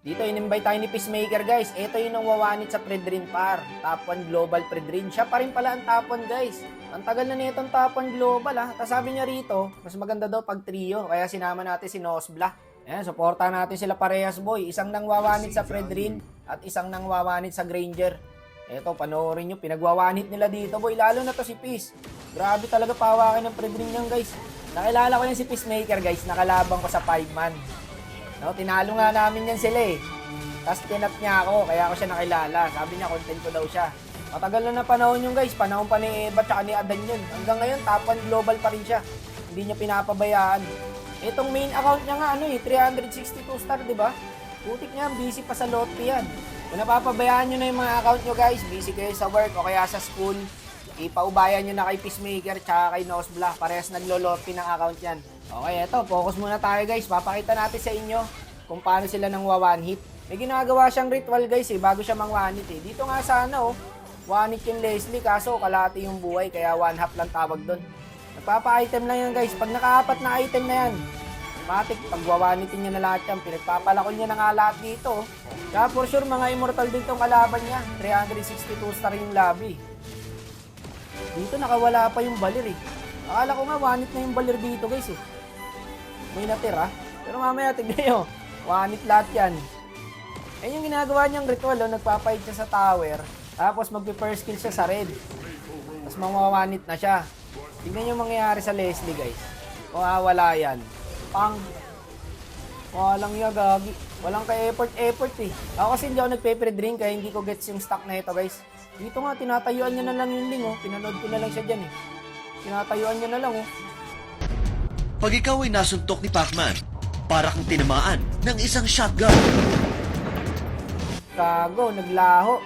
Dito, in-invite tayo ni Peacemaker, guys. Ito yung nangwawanit sa Predrin par. Top 1 Global Predrin. Siya pa rin pala ang top 1, guys. Ang tagal na nitong top 1 Global, ha. Tapos sabi niya rito, mas maganda daw pag trio. Kaya sinama natin si Nosbla. Ayan, supporta natin sila parehas, boy. Isang nangwawanit sa Predrin at isang nangwawanit sa Granger. Ito, panoorin nyo. Pinagwawanit nila dito, boy. Lalo na to si Peace. Grabe talaga pawakin ng Predrin niyan, guys. Nakilala ko yan si Peacemaker, guys. Nakalabang ko sa 5-man. No, tinalo nga namin yan sila eh. Tapos tinap niya ako, kaya ako siya nakilala. Sabi niya, content ko daw siya. Matagal na panahon yung guys. Panahon pa ni Eva tsaka ni Adan yun. Hanggang ngayon, top 1 global pa rin siya. Hindi niya pinapabayaan. Itong main account niya nga, 362 star, di ba? Putik niya, busy pa sa lotto yan. Kung napapabayaan nyo na yung mga account nyo guys, busy kayo sa work o kaya sa school, ipaubayan nyo na kay Peacemaker tsaka kay Nosbla. Parehas naglolotti ng account yan. Okay, eto, focus muna tayo guys. Papakita natin sa inyo kung paano sila nang one hit. May ginagawa siyang ritual guys bago siya mang one hit Dito nga sana one hit yung Leslie kaso kalahati yung buhay kaya one half lang tawag doon. Nagpapa-item lang yan guys. Pag nakaapat na item na yan, matik, pag wawanitin niya na lahat yan, pinagpapalakol niya na nga lahat dito. Kaya for sure mga immortal din tong kalaban niya. 362 star yung lobby. Dito nakawala pa yung balir Akala ko nga one hit na yung balir dito guys May natira. Pero mamaya tignan nyo. One hit lahat yan. Eh yung ginagawa niyang ritual nagpapahit siya sa tower. Tapos magpi-first kill siya sa red. Tapos mawawanit na siya. Tignan yung mangyayari sa Leslie guys. Mawawala yan. Pang. Walang yagagi. Walang ka-effort Ako kasi hindi ako nagpe-pre-drink kaya hindi ko gets yung stock na ito guys. Dito nga tinatayuan niya na lang yung ling Pinanood ko na lang siya dyan Tinatayuan niya na lang Pag ikaw ay nasuntok ni Pacman, para kang tinamaan ng isang shotgun. Kago, naglaho.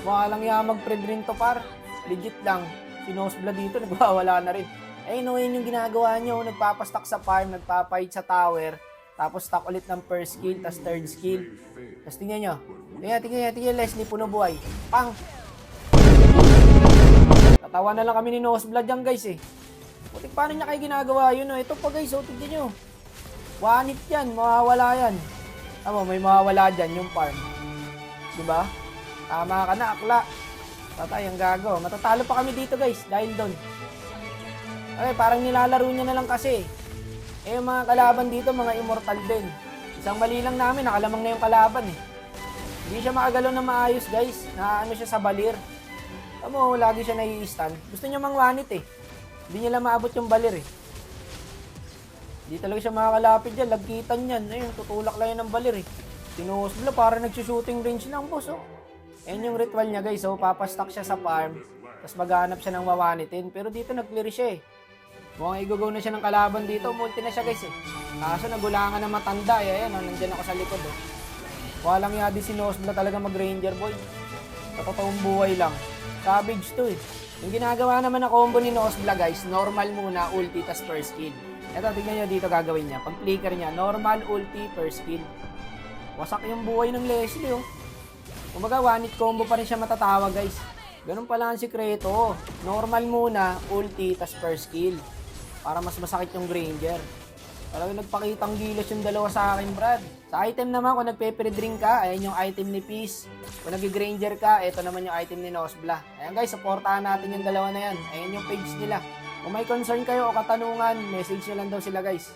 Walang yamag pre-drink to par. Legit lang. Si Nosbla dito, nagwawala na rin. Yun yung ginagawa nyo. Nagpapastock sa farm, nagpapahit sa tower. Tapos stock ulit ng first skill, tapos third skill. Tapos tingnan nyo. Tingnan Leslie, puno buhay. Pang! Tatawa na lang kami ni Nosbla dyan guys Putik, paano niya kayo ginagawa yun Ito pa guys, tignan nyo. One hit yan, mawawala yan. Tama, may mawawala dyan yung farm. Diba? Tama ka na, akla. Tatay, ang gago. Matatalo pa kami dito guys, dahil doon. Okay, parang nilalaro niya na lang kasi. Yung mga kalaban dito, mga immortal din. Isang mali lang namin, nakalamang na yung kalaban Hindi siya makagalaw na maayos guys. Naano siya sa balir. Tamo, lagi siya nai-stun. Gusto niya mang one hit Hindi niya lang maabot yung balir Hindi talaga siya makakalapit dyan. Lagkitan yan. Ayun, tutulak lang yan ng balir Sinosbla, para nagsushooting range lang boss Ayan yung ritual niya guys papastock siya sa farm. Tapos maghanap siya ng wawanitin. Pero dito nag-clear siya Mukhang i-go na siya ng kalaban dito. Multi na siya guys Kaso nagulangan na matanda Ayan, nandyan ako sa likod Walang yadi si Nosbla talaga mag-ranger boy. Sa totoong buhay lang. Savage to Yung ginagawa naman na combo ni Nosbla guys, normal muna, ulti, tas first skill. Eto, tignan nyo dito gagawin niya. Pag flicker niya, normal, ulti, first skill. Wasak yung buhay ng Leslie Kumbaga, one hit combo pa rin siya matatawag guys. Ganun pala ang sikreto. Normal muna, ulti, tas first skill. Para mas masakit yung Granger. Talagang nagpakitang gilas yung dalawa sa akin, Brad. Sa item naman, kung nagpe-pre-drink ka, ayan yung item ni Peace. Kung nag-Granger ka, ito naman yung item ni Nosbla. Ayan guys, supportahan natin yung dalawa na yan. Ayan yung page nila. Kung may concern kayo o katanungan, message nyo lang daw sila guys.